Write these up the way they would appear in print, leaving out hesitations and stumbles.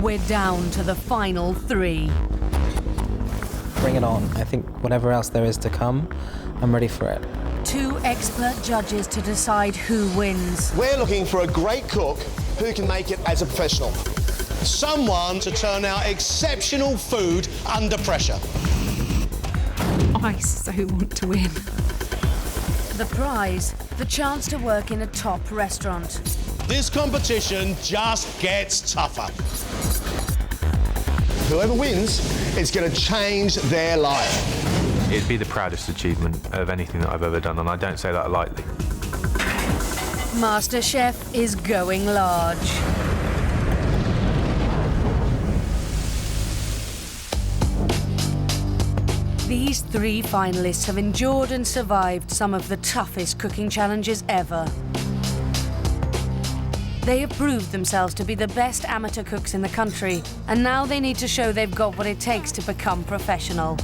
We're down to the final 3. Bring it on. I think whatever else there is to come, I'm ready for it. 2 expert judges to decide who wins. We're looking for a great cook who can make it as a professional. Someone to turn out exceptional food under pressure. I so want to win. The prize, the chance to work in a top restaurant. This competition just gets tougher. Whoever wins is going to change their life. It'd be the proudest achievement of anything that I've ever done, and I don't say that lightly. MasterChef is going large. These 3 finalists have endured and survived some of the toughest cooking challenges ever. They have proved themselves to be the best amateur cooks in the country, and now they need to show they've got what it takes to become professional.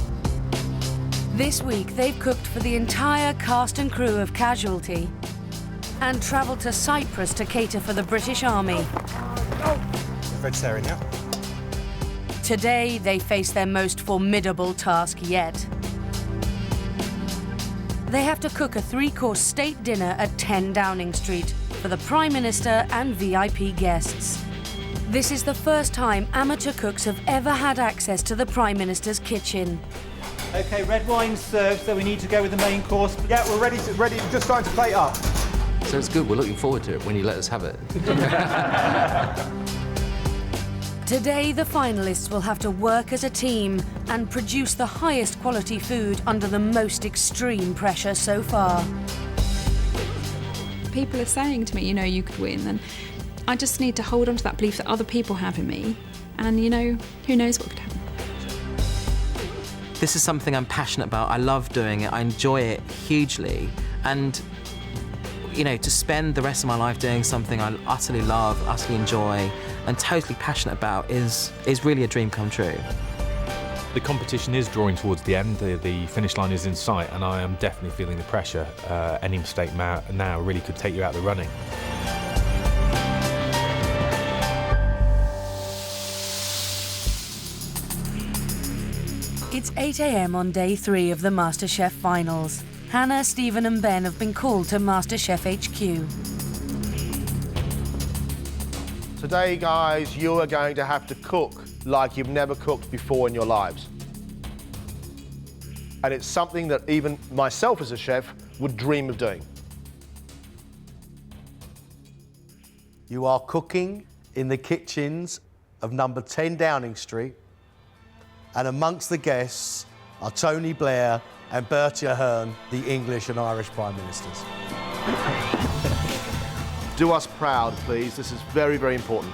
This week, they've cooked for the entire cast and crew of Casualty and travelled to Cyprus to cater for the British Army. Vegetarian, yeah. Today, they face their most formidable task yet. They have to cook a 3-course state dinner at 10 Downing Street for the Prime Minister and VIP guests. This is the first time amateur cooks have ever had access to the Prime Minister's kitchen. OK, red wine's served, so we need to go with the main course. Yeah, we're ready, just starting to plate up. So it's good, we're looking forward to it when you let us have it. Today, the finalists will have to work as a team and produce the highest quality food under the most extreme pressure so far. People are saying to me, you know, you could win, and I just need to hold on to that belief that other people have in me, and, you know, who knows what could happen. This is something I'm passionate about. I love doing it. I enjoy it hugely. And, you know, to spend the rest of my life doing something I utterly love, utterly enjoy, and totally passionate about is really a dream come true. The competition is drawing towards the end. The finish line is in sight, and I am definitely feeling the pressure. Any mistake now really could take you out of the running. It's 8 a.m. on day 3 of the MasterChef finals. Hannah, Stephen and Ben have been called to MasterChef HQ. Today, guys, you are going to have to cook like you've never cooked before in your lives. And it's something that even myself as a chef would dream of doing. You are cooking in the kitchens of number 10 Downing Street, and amongst the guests are Tony Blair and Bertie Ahern, the English and Irish Prime Ministers. Do us proud, please. This is very, very important.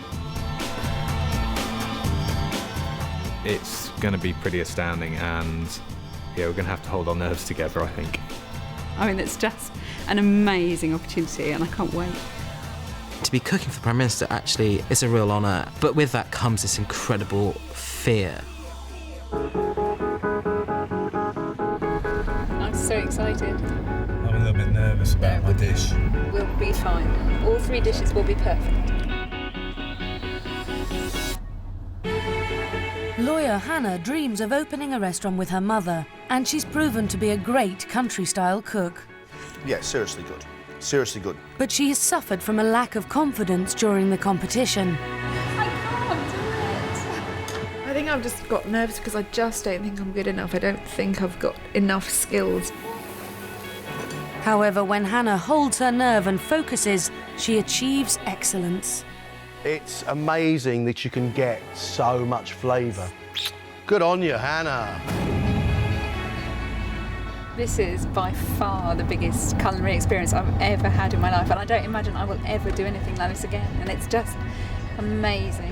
It's going to be pretty astounding, and yeah, we're going to have to hold our nerves together, I think. I mean, it's just an amazing opportunity, and I can't wait. To be cooking for the Prime Minister actually is a real honour, but with that comes this incredible fear. I'm so excited. I'm a little bit nervous about my dish. We'll be fine. All 3 dishes will be perfect. Lawyer Hannah dreams of opening a restaurant with her mother, and she's proven to be a great country-style cook. Yeah, seriously good. Seriously good. But she has suffered from a lack of confidence during the competition. I think I've just got nervous because I just don't think I'm good enough. I don't think I've got enough skills. However, when Hannah holds her nerve and focuses, she achieves excellence. It's amazing that you can get so much flavour. Good on you, Hannah. This is by far the biggest culinary experience I've ever had in my life, and I don't imagine I will ever do anything like this again, and it's just amazing.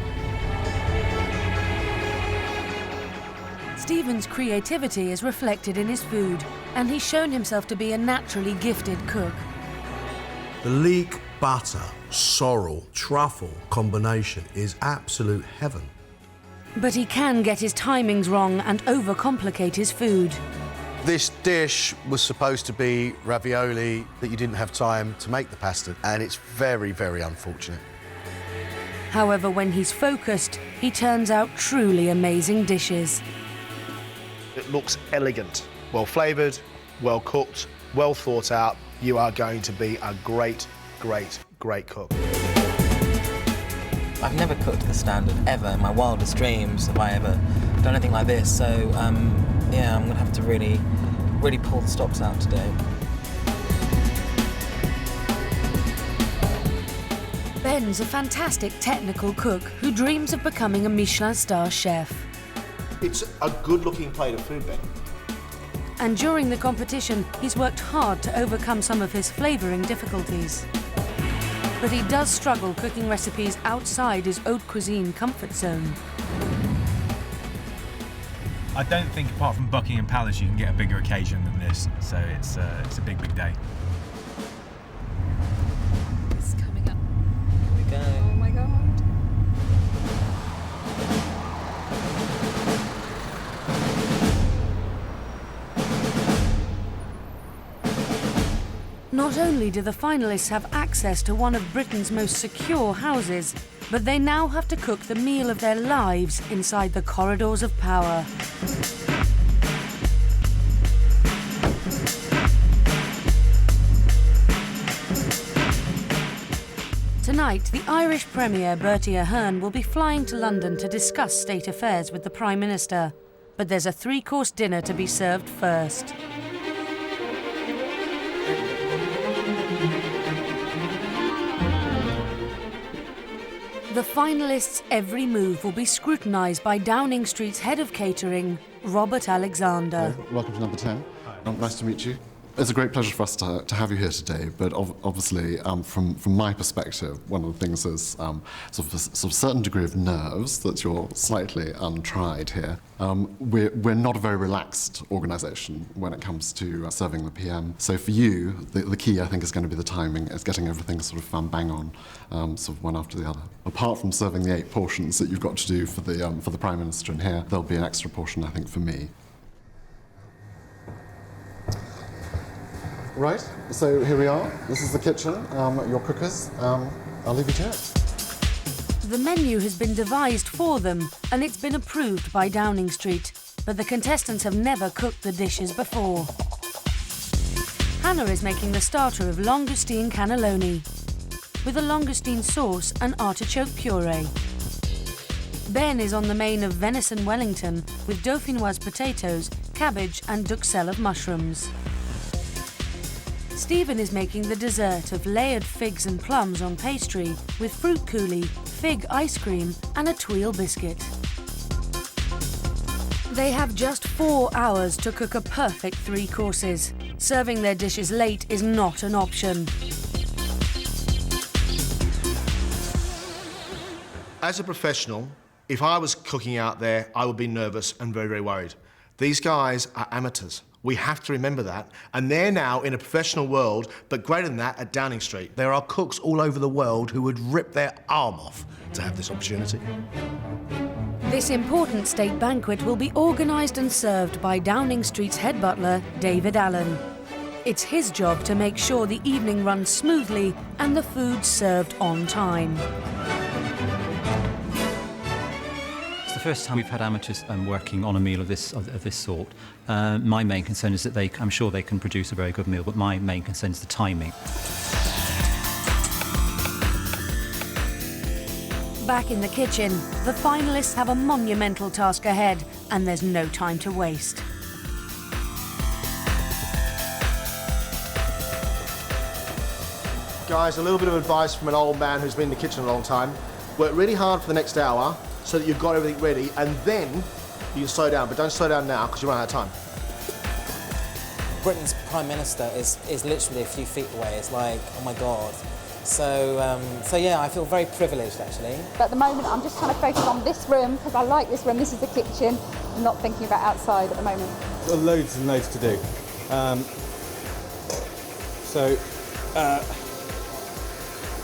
Stephen's creativity is reflected in his food, and he's shown himself to be a naturally gifted cook. The leek, butter, sorrel, truffle combination is absolute heaven. But he can get his timings wrong and overcomplicate his food. This dish was supposed to be ravioli, that you didn't have time to make the pasta, and it's very, very unfortunate. However, when he's focused, he turns out truly amazing dishes. It looks elegant, well flavoured, well cooked, well thought out. You are going to be a great, great, great cook. I've never cooked the standard ever in my wildest dreams have I ever done anything like this. So yeah, I'm gonna have to really pull the stops out today. Ben's a fantastic technical cook who dreams of becoming a Michelin star chef. It's a good-looking plate of food, Ben. And during the competition, he's worked hard to overcome some of his flavouring difficulties. But he does struggle cooking recipes outside his haute cuisine comfort zone. I don't think, apart from Buckingham Palace, you can get a bigger occasion than this. So it's a big, big day. It's coming up. Here we go. Oh my God. Not only do the finalists have access to one of Britain's most secure houses, but they now have to cook the meal of their lives inside the corridors of power. Tonight, the Irish Premier Bertie Ahern will be flying to London to discuss state affairs with the Prime Minister. But there's a three-course dinner to be served first. The finalists' every move will be scrutinised by Downing Street's head of catering, Robert Alexander. Hello, welcome to number 10. Nice to meet you. It's a great pleasure for us to have you here today, but obviously, from my perspective, one of the things is sort of a certain degree of nerves that you're slightly untried here. We're not a very relaxed organisation when it comes to serving the PM. So for you, the key, I think, is going to be the timing, is getting everything sort of bang on, sort of one after the other. Apart from serving the 8 portions that you've got to do for the Prime Minister in here, there'll be an extra portion, I think, for me. Right, so here we are. This is the kitchen, your cookers. I'll leave you to it. The menu has been devised for them and it's been approved by Downing Street, but the contestants have never cooked the dishes before. Hannah is making the starter of langoustine cannelloni with a langoustine sauce and artichoke puree. Ben is on the main of venison Wellington with dauphinoise potatoes, cabbage and duxelle of mushrooms. Stephen is making the dessert of layered figs and plums on pastry with fruit coulis, fig ice cream and a tuile biscuit. They have just 4 hours to cook a perfect 3 courses. Serving their dishes late is not an option. As a professional, if I was cooking out there, I would be nervous and very, very worried. These guys are amateurs. We have to remember that. And they're now in a professional world, but greater than that, at Downing Street. There are cooks all over the world who would rip their arm off to have this opportunity. This important state banquet will be organised and served by Downing Street's head butler, David Allen. It's his job to make sure the evening runs smoothly and the food served on time. The first time we've had amateurs working on a meal of this sort. My main concern is that I'm sure they can produce a very good meal, but my main concern is the timing. Back in the kitchen, the finalists have a monumental task ahead, and there's no time to waste. Guys, a little bit of advice from an old man who's been in the kitchen a long time. Work really hard for the next hour, so that you've got everything ready, and then you can slow down, but don't slow down now because you run out of time. Britain's Prime Minister is literally a few feet away. It's like, oh my God. So yeah, I feel very privileged actually. At the moment, I'm just trying to focus on this room because I like this room. This is the kitchen. I'm not thinking about outside at the moment. Got loads and loads to do.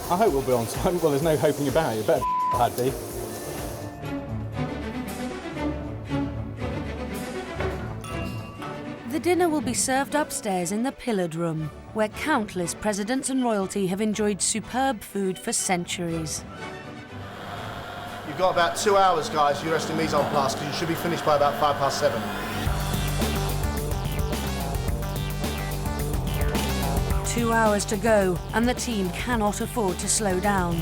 I hope we'll be on time. Well, there's no hoping about it. You better Paddy. The dinner will be served upstairs in the pillared room, where countless presidents and royalty have enjoyed superb food for centuries. You've got about 2 hours, guys, for your rest in mise en place, because you should be finished by about 7:05. 2 hours to go, and the team cannot afford to slow down.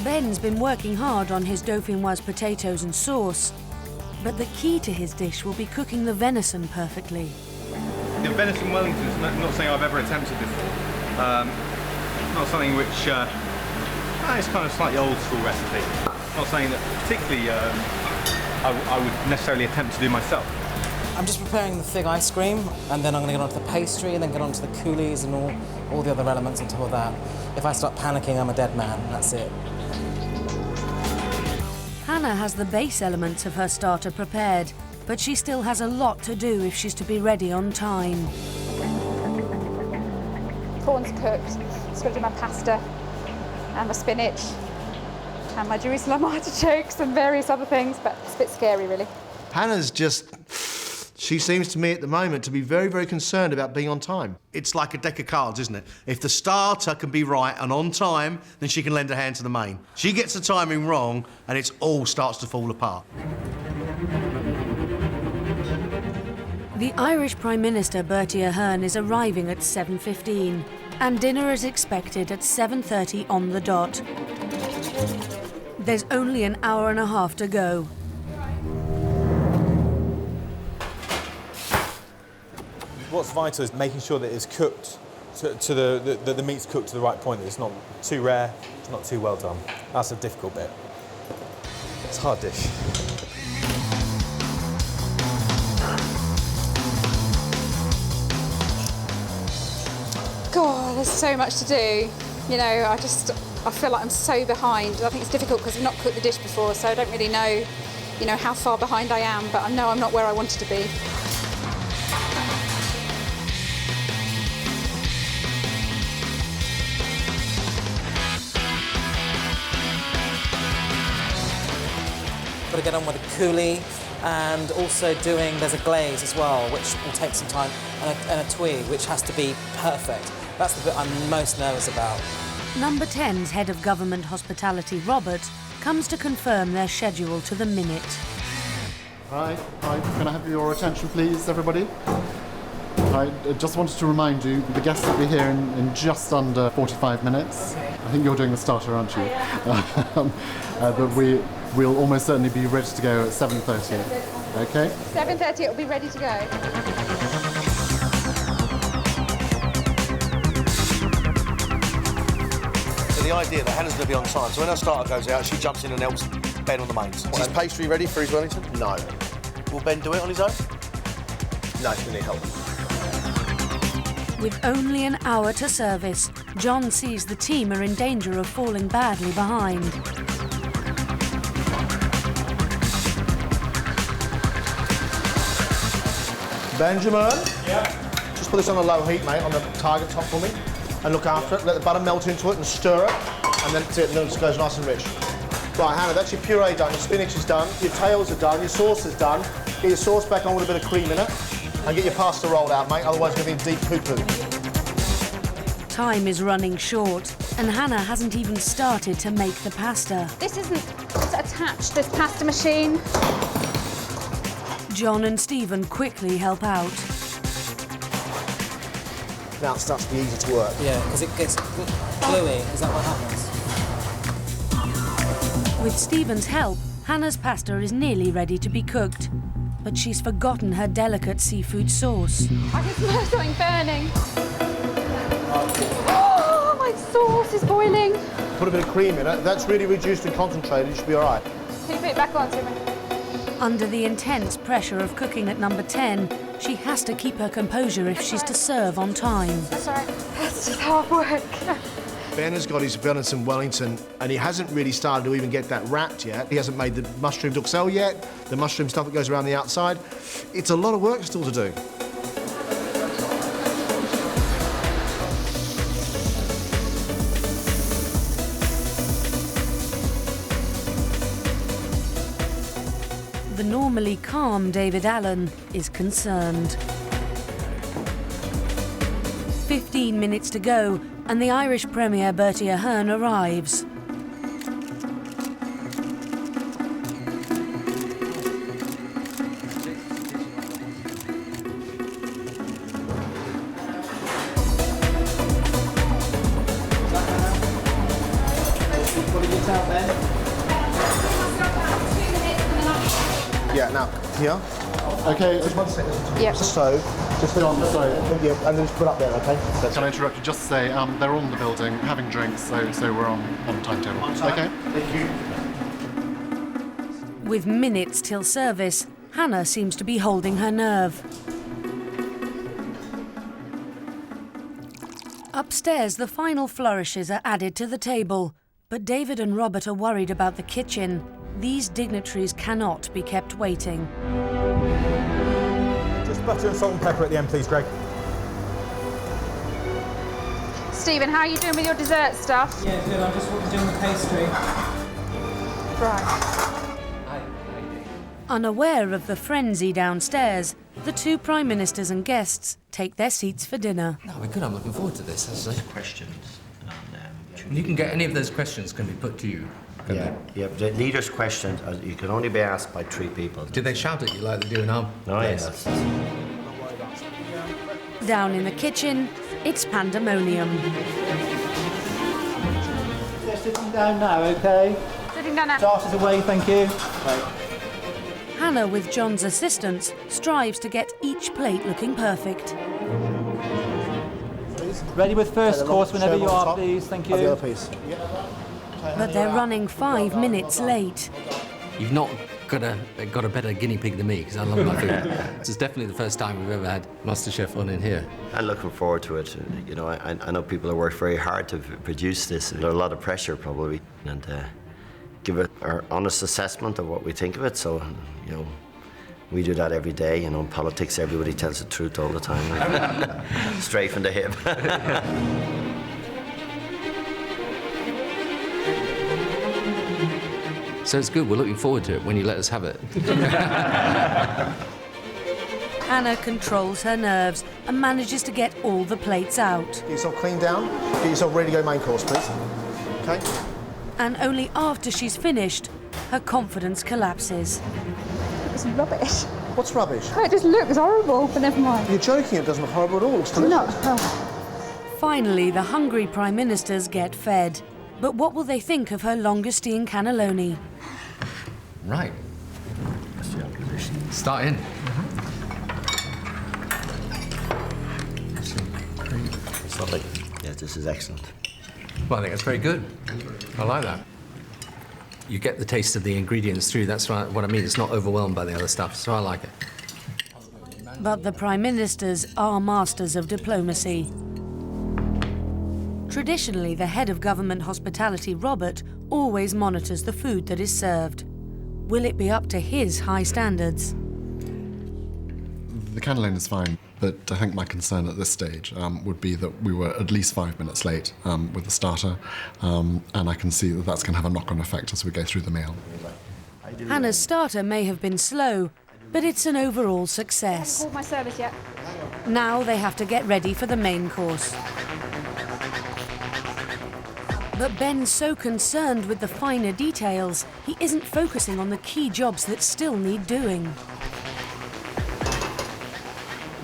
Ben's been working hard on his dauphinoise potatoes and sauce, but the key to his dish will be cooking the venison perfectly. The venison Wellington is not something I've ever attempted before. Not something which it's kind of slightly old school recipe. Not something that particularly I would necessarily attempt to do myself. I'm just preparing the fig ice cream, and then I'm going to get onto the pastry, and then get onto the coulis and all the other elements on top of that. If I start panicking, I'm a dead man. That's it. Hannah has the base elements of her starter prepared, but she still has a lot to do if she's to be ready on time. Corn's cooked. Just got to do my pasta and my spinach and my Jerusalem artichokes and various other things, but it's a bit scary, really. Hannah's just... She seems to me at the moment to be very, very concerned about being on time. It's like a deck of cards, isn't it? If the starter can be right and on time, then she can lend a hand to the main. She gets the timing wrong and it all starts to fall apart. The Irish Prime Minister Bertie Ahern is arriving at 7:15, and dinner is expected at 7:30 on the dot. There's only an hour and a half to go. What's vital is making sure that it's cooked to the meat's cooked to the right point. That it's not too rare, it's not too well done. That's a difficult bit. It's a hard dish. God, there's so much to do. You know, I feel like I'm so behind. I think it's difficult because I've not cooked the dish before, so I don't really know, you know, how far behind I am, but I know I'm not where I wanted to be. Got to get on with the coulis, and also there's a glaze as well, which will take some time, and a tuile, which has to be perfect. That's the bit I'm most nervous about. Number 10's head of government hospitality, Robert, comes to confirm their schedule to the minute. Hi, can I have your attention please, everybody? I just wanted to remind you, the guests will be here in just under 45 minutes. Okay. I think you're doing the starter, aren't you? But we'll almost certainly be ready to go at 7:30. Okay? 7:30, it'll be ready to go. So the idea that Hannah's going to be on time, so when her starter goes out, she jumps in and helps Ben on the mains. Is his pastry ready for his Wellington? No. Will Ben do it on his own? No, he's going to need help. With only an hour to service, John sees the team are in danger of falling badly behind. Benjamin? Yeah? Just put this on a low heat, mate, on the target top for me. And look after it. Let the butter melt into it and stir it. And then that's it, and then it goes nice and rich. Right, Hannah, that's your puree done, your spinach is done, your tails are done, your sauce is done. Get your sauce back on with a bit of cream in it. And get your pasta rolled out, mate, otherwise it's going to be deep poo-poo. Time is running short, and Hannah hasn't even started to make the pasta. This isn't attached, this pasta machine. John and Stephen quickly help out. Now it starts to be easy to work. Yeah, because it gets gluey. Is that what happens? With Stephen's help, Hannah's pasta is nearly ready to be cooked. But she's forgotten her delicate seafood sauce. I can smell something burning. Oh, my sauce is boiling. Put a bit of cream in it. That's really reduced and concentrated. You should be all right. Can you put it back on to me? Under the intense pressure of cooking at number 10, she has to keep her composure if she's to serve on time. That's all right. That's just hard work. Ben has got his venison Wellington, and he hasn't really started to even get that wrapped yet. He hasn't made the mushroom duxelle yet, the mushroom stuff that goes around the outside. It's a lot of work still to do. The normally calm David Allen is concerned. 15 minutes to go, and the Irish Premier Bertie Ahern arrives. Yeah, now, here. Okay. Just 1 second. Yep. So, just put on, sorry, yeah, and then just put up there, okay? Can I interrupt you? Just to say, they're all in the building having drinks, so we're on timetable. Okay. Thank you. With minutes till service, Hannah seems to be holding her nerve. Upstairs, the final flourishes are added to the table, but David and Robert are worried about the kitchen. These dignitaries cannot be kept waiting. Just butter and salt and pepper at the end, please, Greg. Stephen, how are you doing with your dessert stuff? Yeah, good. I'm just doing the pastry. Right. Unaware of the frenzy downstairs, the two Prime Ministers and guests take their seats for dinner. No, we're good. I'm looking forward to this. Questions. You can get any of those questions can be put to you. Yeah, the leader's questions, you can only be asked by 3 people. Do they shout at you like they do in our yes. Down in the kitchen, it's pandemonium. They're sitting down now, OK? Sitting down now. Starters away, thank you. Right. Hannah, with John's assistance, strives to get each plate looking perfect. Ready with first course whenever you are, please, thank you. The other piece. But they're running 5 minutes late. You've not got a better guinea pig than me, because I love my food. This is definitely the first time we've ever had MasterChef on in here. I'm looking forward to it. You know, I know people have worked very hard to produce this. There's a lot of pressure, probably, and give it our honest assessment of what we think of it. So, you know, we do that every day. You know, in politics, everybody tells the truth all the time. Straight from the hip. So it's good. We're looking forward to it when you let us have it. Hannah controls her nerves and manages to get all the plates out. Get yourself cleaned down. Get yourself ready to go main course, please. Okay? And only after she's finished, her confidence collapses. It's rubbish. What's rubbish? Oh, it just looks horrible, but never mind. You're joking, it doesn't look horrible at all. It's delicious. No. Finally, the hungry Prime Ministers get fed. But what will they think of her langoustine cannelloni? Right. Start in. It's lovely. Yeah, this is excellent. Well, I think that's very good. I like that. You get the taste of the ingredients through. That's what I mean. It's not overwhelmed by the other stuff, so I like it. But the Prime Ministers are masters of diplomacy. Traditionally, the head of government hospitality, Robert, always monitors the food that is served. Will it be up to his high standards? The cannelloni is fine, but I think my concern at this stage would be that we were at least 5 minutes late with the starter, and I can see that that's going to have a knock-on effect as we go through the meal. Hannah's starter may have been slow, but it's an overall I haven't success. called my service yet. Now they have to get ready for the main course. But Ben's so concerned with the finer details, he isn't focusing on the key jobs that still need doing.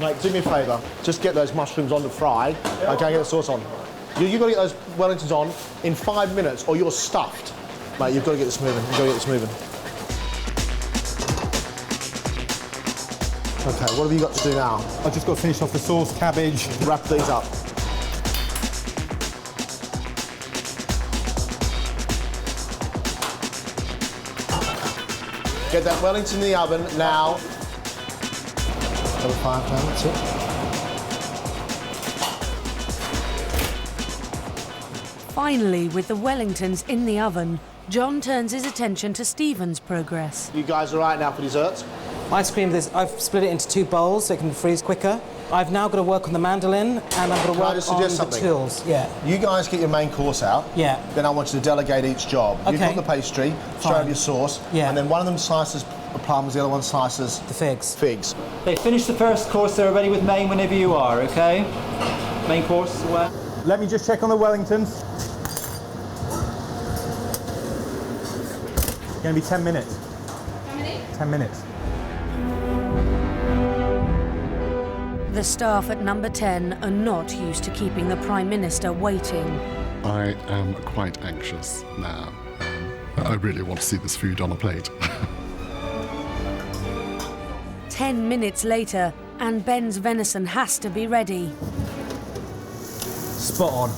Mate, do me a favour. Just get those mushrooms on the fry. Okay, get the sauce on. You've got to get those Wellingtons on in 5 minutes or you're stuffed. Mate, you've got to get this moving. You've got to get this moving. Okay, what have you got to do now? I've just got to finish off the sauce, cabbage. Wrap these up. Get that Wellington in the oven now. Double fire pan, that's it. Finally, with the Wellingtons in the oven, John turns his attention to Stephen's progress. You guys all right now for desserts? Ice cream, I've split it into 2 bowls so it can freeze quicker. I've now got to work on the mandolin and I'm going to work on the tills. Yeah. You guys get your main course out. Yeah. Then I want you to delegate each job. Okay. You put the pastry, straight over your sauce. Yeah. And then one of them slices plums, the other one slices... the figs. Figs. They finished the first course, they're ready with main whenever you are, OK? Main course away. Let me just check on the Wellingtons. It's going to be 10 minutes. How many? 10 minutes. The staff at number 10 are not used to keeping the Prime Minister waiting. I am quite anxious now. I really want to see this food on a plate. 10 minutes later, and Ben's venison has to be ready. Spot on.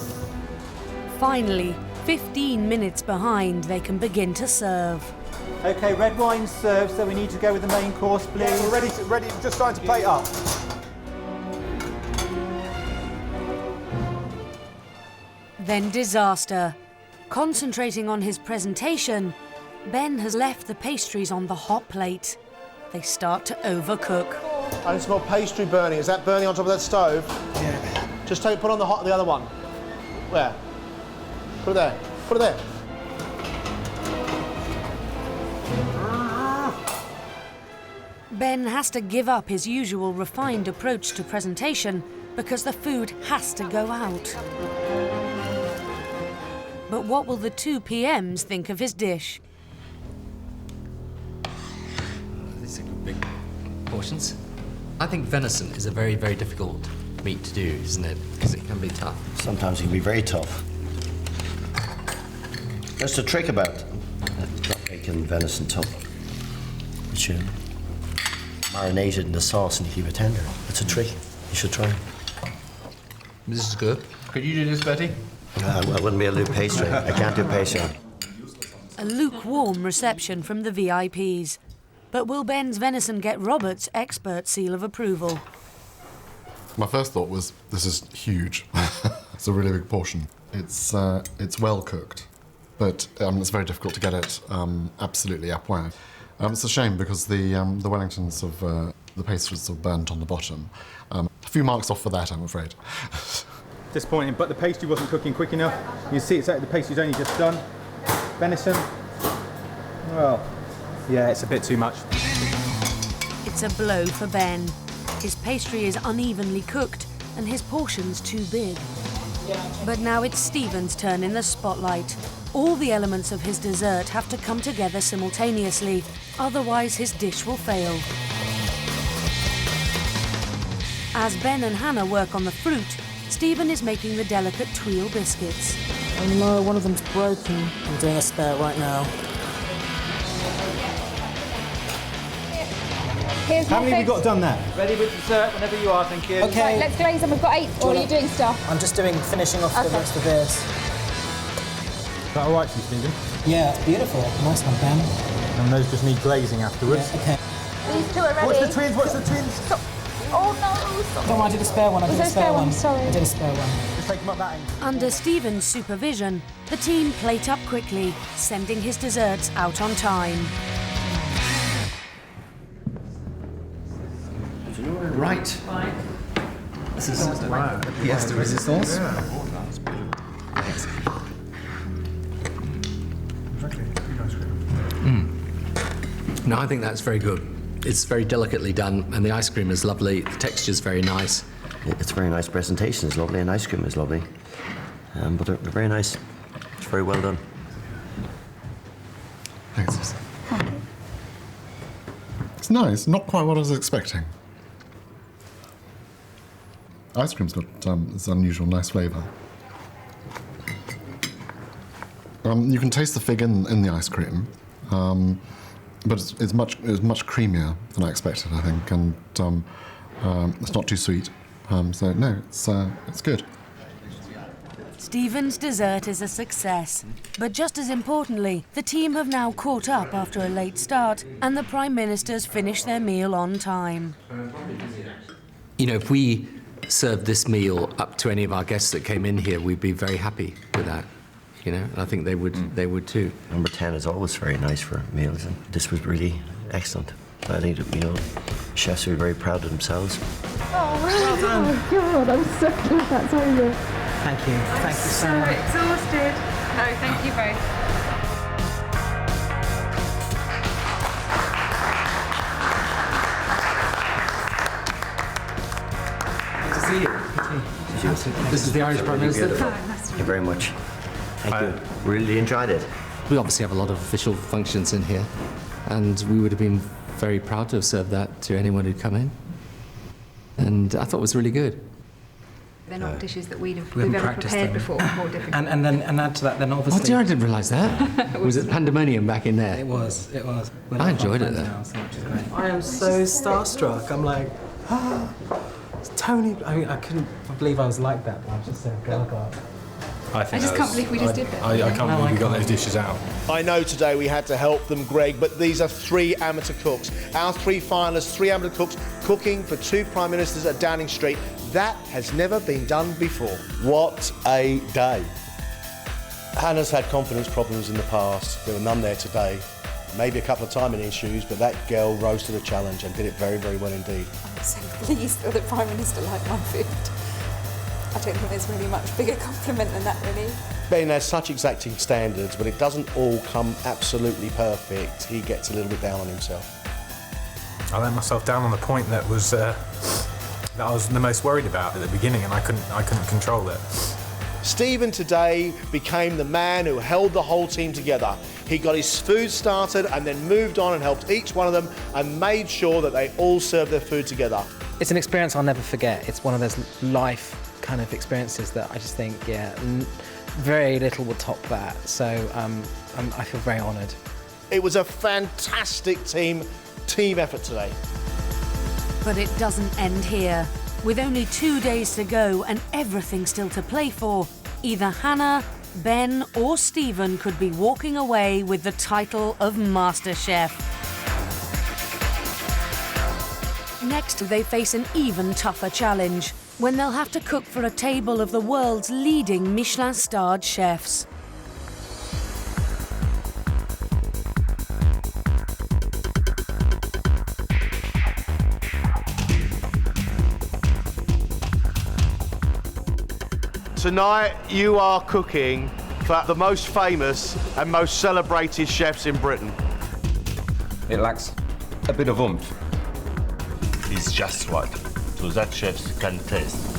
Finally, 15 minutes behind, they can begin to serve. Okay, red wine served, so we need to go with the main course, please. Yeah, we're ready, just starting to plate up. Then disaster. Concentrating on his presentation, Ben has left the pastries on the hot plate. They start to overcook. I can smell pastry burning. Is that burning on top of that stove? Yeah. Just put on the other one. Where? Put it there. Put it there. Ben has to give up his usual refined approach to presentation because the food has to go out. But what will the two PMs think of his dish? These are big portions. I think venison is a very, very difficult meat to do, isn't it? Because it can be tough. Sometimes it can be very tough. That's the trick about not making venison tough. You marinate it in the sauce and keep it tender. It's a trick. You should try. This is good. Could you do this, Betty? I wouldn't be able to do pastry. I can't do pastry. A lukewarm reception from the VIPs. But will Ben's venison get Robert's expert seal of approval? My first thought was, this is huge. It's a really big portion. It's well cooked, but it's very difficult to get it absolutely apware. It's a shame because the Wellingtons of the pastries are burnt on the bottom. A few marks off for that, I'm afraid. Disappointing, but the pastry wasn't cooking quick enough. You see, the pastry's only just done. Venison, well, yeah, it's a bit too much. It's a blow for Ben. His pastry is unevenly cooked and his portion's too big. But now it's Stephen's turn in the spotlight. All the elements of his dessert have to come together simultaneously, otherwise his dish will fail. As Ben and Hannah work on the fruit, Stephen is making the delicate tuile biscuits. Oh no, one of them's broken. I'm doing a spare right now. Here's How many have you got done there? Ready with dessert whenever you are, thank you. Okay. Right, let's glaze them. We've got 8. Or are you doing stuff? I'm just finishing off the rest of this. Is that all right for you, Stephen? Yeah, it's beautiful. Nice one, Ben. And those just need glazing afterwards. Yeah, okay. These two are ready. Watch the twins, watch the twins. Oh no! Don't worry, I did a spare one. I did a spare one. Sorry. I did a spare one. Just take them up that end. Under Stephen's supervision, the team plate up quickly, sending his desserts out on time. Right. This is yes, the resistance. No, I think that's very good. It's very delicately done, and the ice cream is lovely. The texture's very nice. It's a very nice presentation. It's lovely, and ice cream is lovely. But they're very nice. It's very well done. Thanks. It's nice. Not quite what I was expecting. Ice cream's got this unusual, nice flavour. You can taste the fig in the ice cream, but it's much creamier than I expected, I think, and it's not too sweet. So no, it's good. Stephen's dessert is a success, but just as importantly, the team have now caught up after a late start, and the Prime Minister's finished their meal on time. You know, if we served this meal up to any of our guests that came in here, we'd be very happy with that. You know, and I think they would too. Number 10 is always very nice for meals, and this was really excellent. I think that, you know, chefs are very proud of themselves. Oh, well done. Oh God, I'm so glad that's over. Thank you. Thank you so much. Exhausted. No, thank you both. Good to see you. This is the Irish Prime Minister. Thank you very much. Thank you. Really enjoyed it. We obviously have a lot of official functions in here, and we would have been very proud to have served that to anyone who'd come in. And I thought it was really good. They're not dishes that we've haven't ever practiced prepared them. before. More difficult. And add to that, then obviously. Oh dear, I didn't realise that. Was it pandemonium back in there? It was. I enjoyed it though. Now, so which is great. I am so starstruck. I'm like, Tony. I mean, I couldn't believe I was like that. I was just so gaga. I just can't believe we just did that. I can't believe we got those dishes out. I know today we had to help them, Greg, but these are 3 amateur cooks. Our 3 finalists, 3 amateur cooks, cooking for 2 Prime Ministers at Downing Street. That has never been done before. What a day. Hannah's had confidence problems in the past. There were none there today. Maybe a couple of timing issues, but that girl rose to the challenge and did it very, very well indeed. I'm so pleased that the Prime Minister liked my food. I don't think there's really much bigger compliment than that, really. Ben has such exacting standards, but it doesn't all come absolutely perfect. He gets a little bit down on himself. I let myself down on the point that was that I was the most worried about at the beginning, and I couldn't control it. Stephen today became the man who held the whole team together. He got his food started and then moved on and helped each one of them and made sure that they all served their food together. It's an experience I'll never forget. It's one of those life kind of experiences that I just think, very little will top that. So I feel very honoured. It was a fantastic team effort today. But it doesn't end here. With only 2 days to go and everything still to play for, either Hannah, Ben or Stephen could be walking away with the title of MasterChef. Next, they face an even tougher challenge, when they'll have to cook for a table of the world's leading Michelin-starred chefs. Tonight, you are cooking for the most famous and most celebrated chefs in Britain. It lacks a bit of oomph. It's just right, so that chefs can taste.